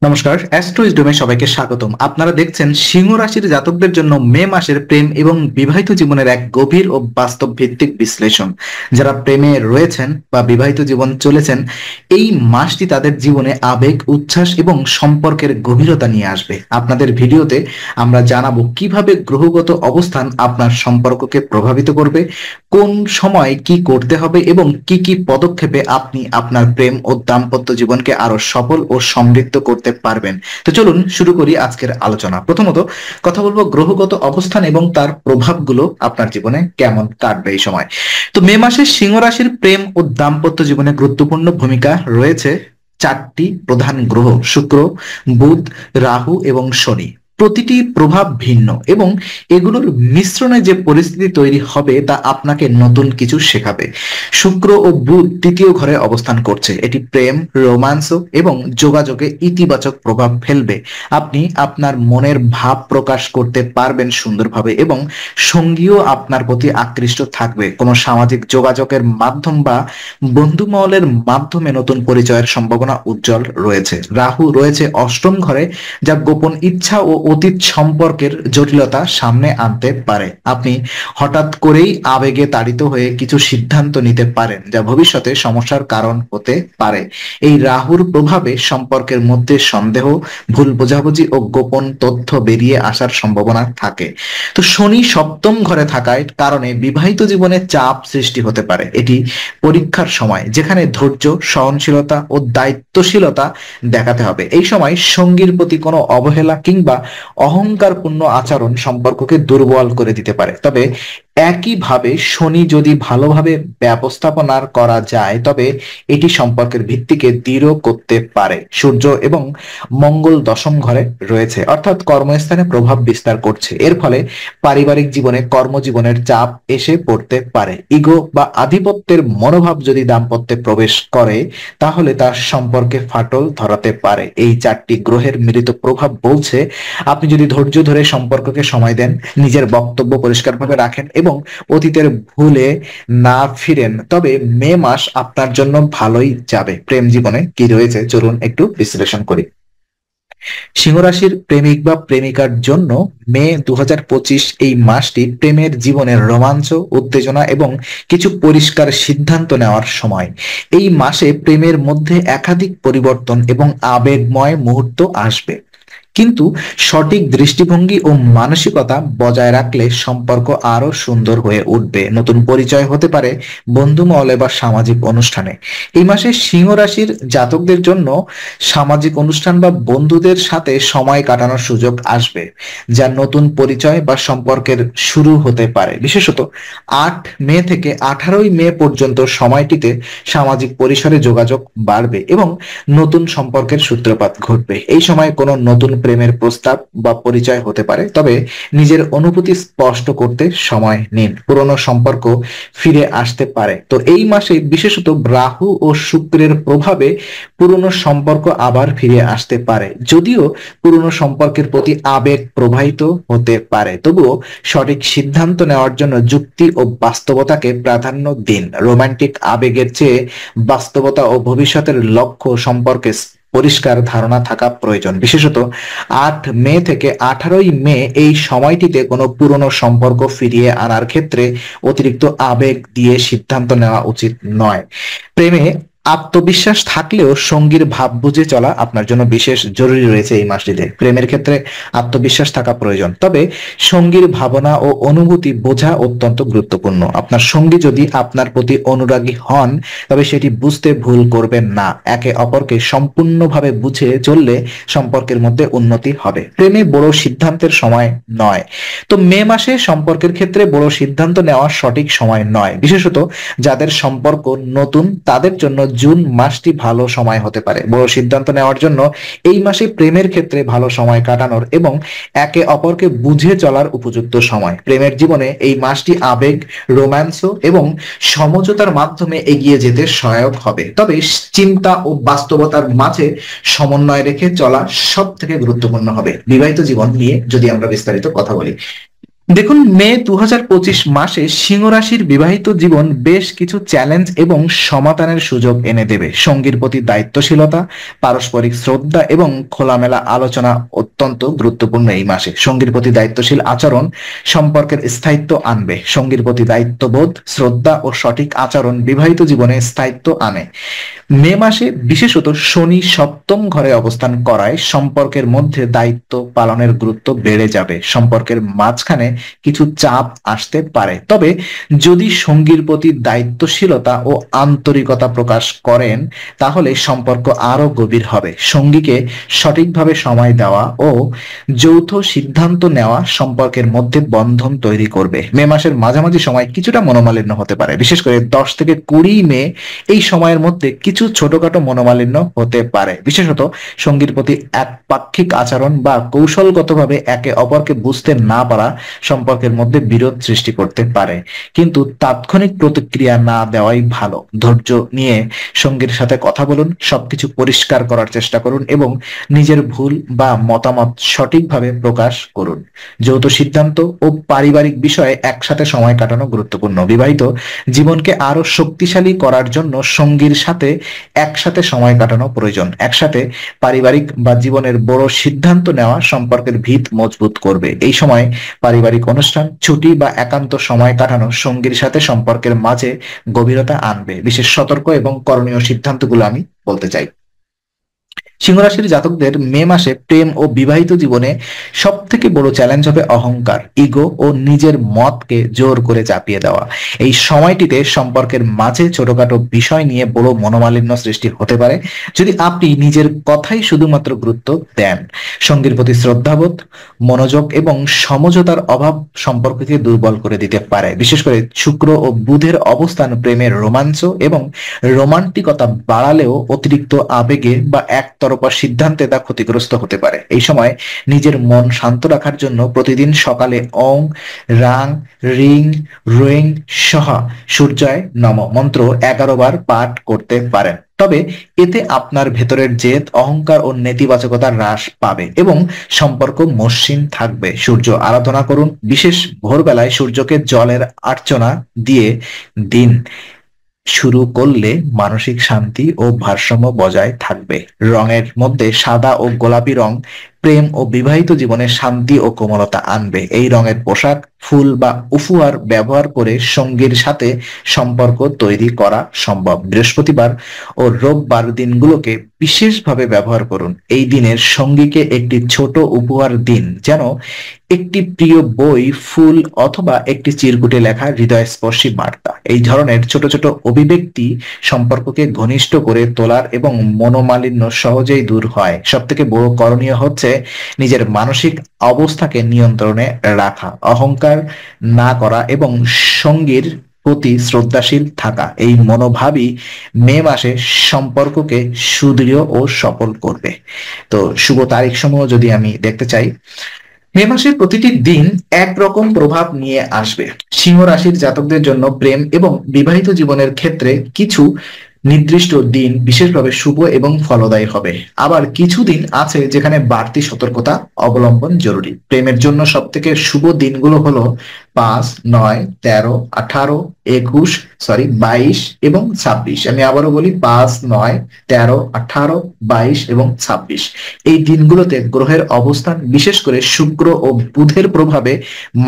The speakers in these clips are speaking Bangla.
নমস্কার, অ্যাস্ট্রোইজডমে সবাইকে স্বাগতম। আপনারা দেখছেন সিংহ রাশির জাতকদের জন্য মে মাসের প্রেম এবং বিবাহিত জীবনের এক গভীর ও বাস্তব ভিত্তিক বিশ্লেষণ। যারা প্রেমে রয়েছেন বা বিবাহিত জীবন চলেছেন, এই মাসটি তাদের জীবনে আবেগ, উচ্ছ্বাস এবং সম্পর্কের গভীরতা নিয়ে আসবে। আপনাদের ভিডিওতে আমরা জানাবো কিভাবে গ্রহগত অবস্থান আপনার সম্পর্ককে প্রভাবিত করবে, কোন সময় কি করতে হবে এবং কি কি পদক্ষেপে আপনি আপনার প্রেম ও দাম্পত্য জীবনকে আরো সফল ও সমৃদ্ধ করতে পারবেন। তো চলুন শুরু করি আজকের আলোচনা। প্রথমত কথা বলবো গ্রহগত অবস্থান এবং তার প্রভাবগুলো আপনার জীবনে কেমন কাটবে এই সময়। তো মে মাসে সিংহ রাশির প্রেম ও দাম্পত্য জীবনে গুরুত্বপূর্ণ ভূমিকা রয়েছে চারটি প্রধান গ্রহ: শুক্র, বুধ, রাহু এবং শনি। প্রতিটি প্রভাব ভিন্ন এবং এগুলোর মিশ্রণে যে পরিস্থিতি তৈরি হবে তা আপনাকে নতুন কিছু শেখাবে। শুক্র ও বুধ তৃতীয় ঘরে অবস্থান করছে, এটি প্রেম, রোমান্স এবং যোগাযোগে ইতিবাচক প্রভাব ফেলবে। আপনি আপনার মনের ভাব প্রকাশ করতে পারবেন সুন্দরভাবে এবং সঙ্গীও আপনার প্রতি আকৃষ্ট থাকবে। কোনো সামাজিক যোগাযোগের মাধ্যম বা বন্ধু মহলের মাধ্যমে নতুন পরিচয়ের সম্ভাবনা উজ্জ্বল রয়েছে। রাহু রয়েছে অষ্টম ঘরে, যা গোপন ইচ্ছা ও অতীত সম্পর্কের জটিলতা সামনে আনতে পারে। আপনি হঠাৎ করেই আবেগে তাড়িত হয়ে কিছু সিদ্ধান্ত নিতে পারেন, যা ভবিষ্যতে সমস্যার কারণ হতে পারে। এই রাহুর প্রভাবে সম্পর্কের মধ্যে সন্দেহ, ভুল বোঝাবুঝি ও গোপন তথ্য বেরিয়ে আসার সম্ভাবনা থাকে। তো শনি সপ্তম ঘরে থাকার কারণে বিবাহিত জীবনে চাপ সৃষ্টি হতে পারে। এটি পরীক্ষার সময়, যেখানে ধৈর্য, সহনশীলতা ও দায়িত্বশীলতা দেখাতে হবে। এই সময় সঙ্গীর প্রতি কোনো অবহেলা কিংবা অহংকারপূর্ণ আচরণ সম্পর্ককে দুর্বল করে দিতে পারে। তবে একইভাবে শনি যদি ভালোভাবে ব্যবস্থাপনা করা যায়, তবে এটি সম্পর্কের ভিত্তিকে দৃঢ় করতে পারে। সূর্য এবং মঙ্গল দশম ঘরে রয়েছে, অর্থাৎ কর্মস্থানে প্রভাব বিস্তার করছে। এর ফলে পারিবারিক জীবনে কর্মজীবনের চাপ এসে পড়তে পারে। ইগো বা আধিপত্যের মনোভাব যদি দাম্পত্যে প্রবেশ করে, তাহলে তার সম্পর্কে ফাটল ধরাতে পারে। এই চারটি গ্রহের মিলিত প্রভাব বলছে, আপনি যদি ধৈর্য ধরে সম্পর্ককে সময় দেন, নিজের বক্তব্য পরিষ্কারভাবে রাখেন এবং অতীতের ভুলে না ফিরেন, তবে মে মাস আপনার জন্য ভালোই যাবে। প্রেম জীবনে কি রয়েছে চলুন একটু বিশ্লেষণ করি। সিংহ রাশির প্রেমিক বা প্রেমিকার জন্য মে 2025 এই মাসটি প্রেমের জীবনের রোমাঞ্চ, উত্তেজনা এবং কিছু পরিষ্কার সিদ্ধান্ত নেওয়ার সময়। এই মাসে প্রেমের মধ্যে একাধিক পরিবর্তন এবং আবেগময় মুহূর্ত আসবে, কিন্তু সঠিক দৃষ্টিভঙ্গি ও মানসিকতা বজায় রাখলে সম্পর্ক আরো সুন্দর হয়ে উঠবে। নতুন পরিচয় হতে পারে বন্ধু মহলে বা সামাজিক অনুষ্ঠানে। এই মাসে সিংহ রাশির জাতকদের জন্য সামাজিক অনুষ্ঠান বা বন্ধুদের সাথে সময় কাটানোর সুযোগ আসবে, যা নতুন পরিচয় বা সম্পর্কের শুরু হতে পারে। বিশেষত 8 মে থেকে 18ই মে পর্যন্ত সময়টিতে সামাজিক পরিসরে যোগাযোগ বাড়বে এবং নতুন সম্পর্কের সূত্রপাত ঘটবে। এই সময় কোনো নতুন প্রেমের প্রস্তাব বা পরিচয় হতে পারে, তবে নিজের অনুভূতি স্পষ্ট করতে সময় নিন। পুরনো সম্পর্ক ফিরে আসতে পারে। তো এই মাসে বিশেষত রাহু ও শুক্রের প্রভাবে পুরনো সম্পর্ক আবার ফিরে আসতে পারে। যদিও পুরনো সম্পর্কের প্রতি আবেগ প্রবাহিত হতে পারে, তবুও সঠিক সিদ্ধান্ত নেওয়ার জন্য যুক্তি ও বাস্তবতাকে প্রাধান্য দিন। রোমান্টিক আবেগের চেয়ে বাস্তবতা ও ভবিষ্যতের লক্ষ্য সম্পর্কে পরিষ্কার ধারণা থাকা প্রয়োজন। বিশেষত 8 মে থেকে 18ই মে এই সময়টিতে কোনো পুরনো সম্পর্ক ফিরিয়ে আনার ক্ষেত্রে অতিরিক্ত আবেগ দিয়ে সিদ্ধান্ত নেওয়া উচিত নয়। প্রেমে আত্মবিশ্বাস থাকলেও সঙ্গীর ভাব বুঝে চলা আপনার জন্য বিশেষ জরুরি রয়েছে। এই মাসটিতে প্রেমের ক্ষেত্রে আত্মবিশ্বাস থাকা প্রয়োজন, তবে সঙ্গীর ভাবনা ও অনুভূতি বোঝা অত্যন্ত গুরুত্বপূর্ণ। আপনার সঙ্গী যদি আপনার প্রতি অনুরাগী হন, তবে সেটি বুঝতে ভুল করবেন না। একে অপরকে সম্পূর্ণভাবে বুঝে চললে সম্পর্কের মধ্যে উন্নতি হবে। প্রেমে বড় সিদ্ধান্তের সময় নয়। তো মে মাসে সম্পর্কের ক্ষেত্রে বড় সিদ্ধান্ত নেওয়া সঠিক সময় নয়। বিশেষত যাদের সম্পর্ক নতুন, তাদের জন্য জুন মাসটি ভালো সময় হতে পারে বড় সিদ্ধান্ত নেওয়ার জন্য। এই মাসে প্রেমের ক্ষেত্রে ভালো সময় কাটানোর এবং একে অপরকে বুঝে চলার উপযুক্ত সময়। প্রেমের জীবনে এই মাসটি আবেগ, রোম্যান্স এবং সমঝোতার মাধ্যমে এগিয়ে যেতে সহায়ক হবে, তবে চিন্তা ও বাস্তবতার মাঝে সমন্বয় রেখে চলা সব থেকে গুরুত্বপূর্ণ হবে। বিবাহিত জীবন নিয়ে যদি আমরা বিস্তারিত কথা বলি, দেখুন, মে 2025 মাসে সিংহ রাশির বিবাহিত জীবন বেশ কিছু চ্যালেঞ্জ এবং সমাধানের সুযোগ এনে দেবে। সঙ্গীর প্রতি দায়িত্বশীলতা, পারস্পরিক শ্রদ্ধা এবং খোলামেলা আলোচনা অত্যন্ত গুরুত্বপূর্ণ। এই মাসে সঙ্গীর প্রতি দায়িত্বশীল আচরণ সম্পর্কের স্থায়িত্ব আনবে। সঙ্গীর প্রতি দায়িত্ববোধ, শ্রদ্ধা ও সঠিক আচরণ বিবাহিত জীবনে স্থায়িত্ব আনে। মে মাসে বিশেষত শনি সপ্তম ঘরে অবস্থান করায় সম্পর্কের মধ্যে দায়িত্ব পালনের গুরুত্ব বেড়ে যাবে। সম্পর্কের মাঝখানে কিছু চাপ আসতে পারে, তবে যদি সঙ্গীর প্রতি দায়িত্বশীলতা ও আন্তরিকতা প্রকাশ করেন তাহলে সম্পর্ক আরো গভীর হবে। সঙ্গীকে সঠিকভাবে সময় দেওয়া ও যৌথ সিদ্ধান্ত নেওয়া সম্পর্কের মধ্যে বন্ধন তৈরি করবে। মে মাসের মাঝামাঝি সময় কিছুটা মনোমালিন্য হতে পারে, বিশেষ করে 10 থেকে 20 মে। এই সময়ের মধ্যে কিছু ছোটখাটো মনোমালিন্য হতে পারে, বিশেষত সঙ্গীর প্রতি একপাক্ষিক আচরণ বা কৌশলগতভাবে একে অপরকে বুঝতে না পারা সম্পর্কের মধ্যে বিরোধ সৃষ্টি করতে পারে। কিন্তু তাৎক্ষণিক প্রতিক্রিয়া না দেওয়াই ভালো। ধৈর্য নিয়ে সঙ্গীর সাথে কথা বলুন, সবকিছু পরিষ্কার করার চেষ্টা করুন এবং নিজের ভুল বা মতামত সঠিকভাবে প্রকাশ করুন। যৌথ সিদ্ধান্ত ও পারিবারিক বিষয়ে একসাথে সময় কাটানো গুরুত্বপূর্ণ। বিবাহিত জীবনকে আরো শক্তিশালী করার জন্য সঙ্গীর সাথে একসাথে সময় কাটানো প্রয়োজন। একসাথে পারিবারিক বা জীবনের বড় সিদ্ধান্ত নেওয়া সম্পর্কের ভিত মজবুত করবে। এই সময় পারিবারিক অনুষ্ঠান, ছুটি বা একান্ত সময় কাটানো সঙ্গীর সাথে সম্পর্কের মাঝে গভীরতা আনবে। বিশেষ সতর্ক এবং করণীয় সিদ্ধান্তগুলো আমি বলতে চাই। সিংহ রাশির জাতকদের মে মাসে প্রেম ও বিবাহিত জীবনে সব থেকে বড় চ্যালেঞ্জ হবে অহংকার, ইগো ও নিজের মতকে জোর করে চাপিয়ে দেওয়া। এই সময়টিতে সম্পর্কের মাঝে ছোটখাটো বিষয় নিয়ে বড় মনোমালিন্য সৃষ্টি হতে পারে যদি আপনি নিজের কথাই শুধুমাত্র গুরুত্ব দেন। সঙ্গীর প্রতি শ্রদ্ধাবোধ, মনোযোগ এবং সমঝোতার অভাব সম্পর্ককে দুর্বল করে দিতে পারে। বিশেষ করে শুক্র ও বুধের অবস্থান প্রেমের রোমাঞ্চ এবং রোমান্টিকতা বাড়ালেও অতিরিক্ত আবেগে বা একতরফা সিদ্ধান্তে তা ক্ষতিগ্রস্ত হতে পারে। এই সময় নিজের মন শান্ত রাখার জন্য প্রতিদিন সকালে ওং রাং রিং রোয়িং সহ সূর্যায় নম মন্ত্র 11 বার পাঠ করতে পারেন। তবে এতে আপনার ভেতরের জেদ, অহংকার ও নেতিবাচকতা হ্রাস পাবে এবং সম্পর্ক মসৃণ থাকবে। সূর্য আরাধনা করুন, বিশেষ ভোরবেলায় সূর্যকে জলের অর্চনা দিয়ে দিন শুরু করলে মানসিক শান্তি ও ভারসাম্য বজায় থাকবে। রঙের মধ্যে সাদা ও গোলাপি রং প্রেম ও বিবাহিত জীবনে শান্তি ও কোমলতা আনবে। এই রঙের পোশাক, ফুল বা উপহার ব্যবহার করে সঙ্গীর সাথে সম্পর্ক তৈরি করা সম্ভব। বৃহস্পতিবার ও রোববার দিনগুলোকে বিশেষভাবে ব্যবহার করুন। এই দিনের সঙ্গীকে একটি ছোট উপহার দিন, যেন একটি প্রিয় বই, ফুল অথবা একটি চিরকুটে লেখা হৃদয়স্পর্শী বার্তা। এই ধরনের ছোট ছোট অভিব্যক্তি সম্পর্ককে ঘনিষ্ঠ করে তোলার এবং মনোমালিন্য সহজেই দূর হয়। সব থেকে বড় করণীয় হচ্ছে নিজের মানসিক অবস্থাকে নিয়ন্ত্রণে রাখা, অহংকার না করা এবং সঙ্গীর প্রতি শ্রদ্ধাশীল থাকা। এই মনোভাবই মে মাসে সম্পর্ককে সুদৃঢ় ও সফল করবে। তো শুভ তারিখ সমূহ যদি আমি দেখতে চাই, মে মাসের প্রতিটি দিন একরকম প্রভাব নিয়ে আসবে। সিংহ রাশির জাতকদের জন্য প্রেম এবং বিবাহিত জীবনের ক্ষেত্রে কিছু নির্দিষ্ট দিন বিশেষভাবে শুভ এবং ফলদায়ী হবে। আবার কিছু দিন আছে যেখানে বাড়তি সতর্কতা অবলম্বন জরুরি। প্রেমের জন্য সব থেকে শুভ দিনগুলো হলো 5, 9, 13, 18, 22 এবং 26। আমি আবারও বলি 5, 9, 13, 18, 22 এবং 26। এই দিনগুলোতে গ্রহের অবস্থান, বিশেষ করে শুক্র ও বুধের প্রভাবে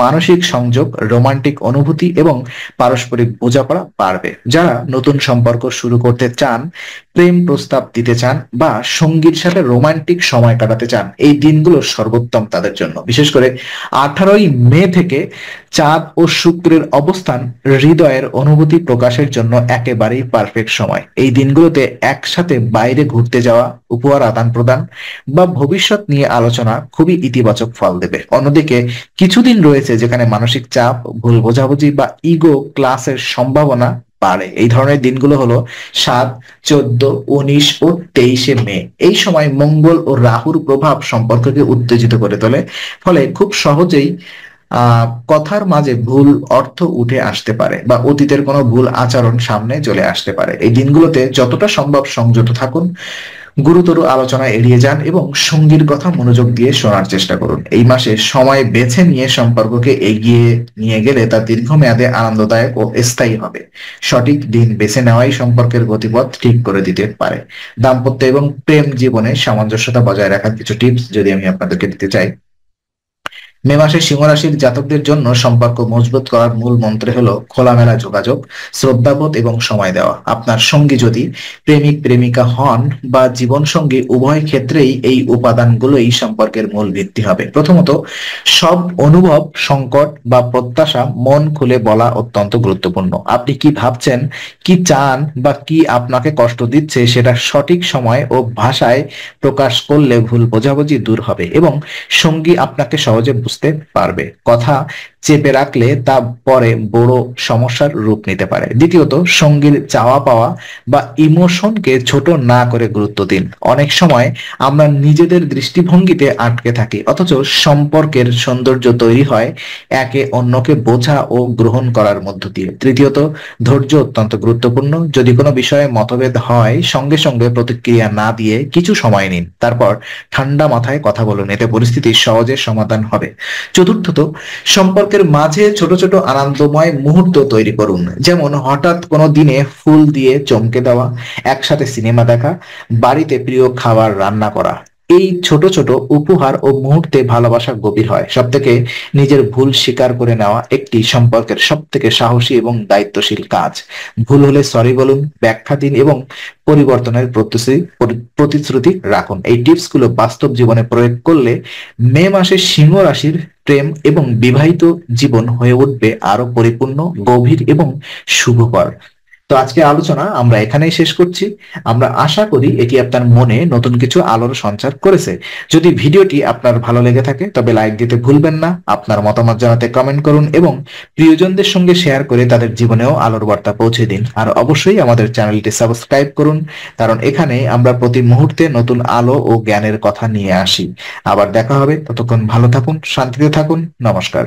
মানসিক সংযোগ, রোমান্টিক অনুভূতি এবং পারস্পরিক বোঝাপড়া বাড়বে। যারা নতুন সম্পর্ক শুরু করতে চান, প্রেম প্রস্তাব দিতে চান বা সঙ্গীর সাথে রোমান্টিক সময় কাটাতে চান, এই দিনগুলো সর্বোত্তম তাদের জন্য। বিশেষ করে 18ই মে থেকে চাঁদ ও শুক্রের অবস্থান হৃদয়ের অনুভূতি প্রকাশের জন্য একেবারেই পারফেক্ট সময়। এই দিনগুলোতে একসাথে বাইরে ঘুরতে যাওয়া, উপহার আদান প্রদান বা ভবিষ্যৎ নিয়ে আলোচনা খুবই ইতিবাচক ফল দেবে। অন্যদিকে কিছুদিন রয়েছে যেখানে মানসিক চাপ, ভুল বোঝাবুঝি বা ইগো ক্লাসের সম্ভাবনা বাড়ে। এই ধরনের দিনগুলো হলো 7, 14, 19 ও 23 মে। এই সময় মঙ্গল ও রাহুর প্রভাব সম্পর্ককে উত্তেজিত করে তোলে, ফলে খুব সহজেই কথার মাঝে ভুল অর্থ উঠে আসতে পারে বা অতীতের কোনো ভুল আচরণ সামনে চলে আসতে পারে। এই দিনগুলোতে যতটা সম্ভব সংযত থাকুন, গুরুতর আলোচনা এড়িয়ে যান এবং সঙ্গীর কথা মনোযোগ দিয়ে শোনার চেষ্টা করুন। এই মাসে সময় বেছে নিয়ে সম্পর্ককে এগিয়ে নিয়ে গেলে তা দীর্ঘমেয়াদে আনন্দদায়ক ও স্থায়ী হবে। সঠিক দিন বেছে নেওয়াই সম্পর্কের গতিপথ ঠিক করে দিতে পারে। দাম্পত্য এবং প্রেম জীবনে সামঞ্জস্যতা বজায় রাখার কিছু টিপস যদি আমি আপনাদেরকে দিতে চাই। মে মাসে সিংহ রাশির জাতকদের জন্য সম্পর্ক মজবুত করার মূল মন্ত্র হলো খোলামেলা যোগাযোগ, শ্রদ্ধাবোধ এবং সময় দেওয়া। আপনার সঙ্গী যদি প্রেমিক প্রেমিকা হন বা জীবন সঙ্গী, উভয় ক্ষেত্রেই এই উপাদানগুলোই সম্পর্কের মূল ভিত্তি হবে। প্রথমত, সব অনুভব, সংকট বা প্রত্যাশা মন খুলে বলা অত্যন্ত গুরুত্বপূর্ণ। আপনি কি ভাবছেন, কি চান বা কি আপনাকে কষ্ট দিচ্ছে সেটা সঠিক সময় ও ভাষায় প্রকাশ করলে ভুল বোঝাবুঝি দূর হবে এবং সঙ্গী আপনাকে সহজে বুঝতে পারবে। কথা চেপে রাখলে তা পরে বড় সমস্যার রূপ নিতে পারে। দ্বিতীয়ত, সঙ্গীর চাওয়া পাওয়া বা ইমোশনকে ছোট না করে গুরুত্ব দিন। অনেক সময় আমরা নিজেদের দৃষ্টিভঙ্গিতে আটকে থাকি, অথচ সম্পর্কের সৌন্দর্য তৈরি হয় একে অন্যকে বোঝা ও গ্রহণ করার মধ্য দিয়ে। তৃতীয়ত, ধৈর্য অত্যন্ত গুরুত্বপূর্ণ। যদি কোনো বিষয়ে মতভেদ হয়, সঙ্গে সঙ্গে প্রতিক্রিয়া না দিয়ে কিছু সময় নিন, তারপর ঠান্ডা মাথায় কথা বলুন, এতে পরিস্থিতি সহজে সমাধান হবে। চতুর্থত, সম্পর্কের মাঝে ছোট ছোট আনন্দময় মুহূর্ত তৈরি করুন, যেমন হঠাৎ কোনো দিনে ফুল দিয়ে চমকে দেওয়া, একসাথে সিনেমা দেখা, বাড়িতে প্রিয় খাবার রান্না করা। এই ছোট ছোট উপহার ও মুহূর্তে ভালোবাসা গভীর হয়। সবথেকে নিজের ভুল স্বীকার করে নেওয়া একটি সম্পর্কের সব থেকে সাহসী এবং দায়িত্বশীল কাজ। ভুল হলে সরি বলুন, ব্যাখ্যা দিন এবং পরিবর্তনের প্রতিশ্রুতি রাখুন। এই টিপস গুলো বাস্তব জীবনে প্রয়োগ করলে মে মাসে সিংহ রাশির প্রেম এবং বিবাহিত জীবন হয়ে উঠবে আরো পরিপূর্ণ, গভীর এবং শুভকর। তো আজকে আলোচনা আমরা এখানেই শেষ করছি। আমরা আশা করি এটি আপনার মনে নতুন কিছু আলোর সঞ্চার করেছে। যদি ভিডিওটি আপনার ভালো লেগে থাকে তবে লাইক দিতে ভুলবেন না। আপনার মতামত জানাতে কমেন্ট করুন এবং প্রিয়জনদের সঙ্গে শেয়ার করে তাদের জীবনেও আলোর বার্তা পৌঁছে দিন। আর অবশ্যই আমাদের চ্যানেলটি সাবস্ক্রাইব করুন, কারণ এখানে আমরা প্রতি মুহূর্তে নতুন আলো ও জ্ঞানের কথা নিয়ে আসি। আবার দেখা হবে, ততক্ষণ ভালো থাকুন, শান্তিতে থাকুন। নমস্কার।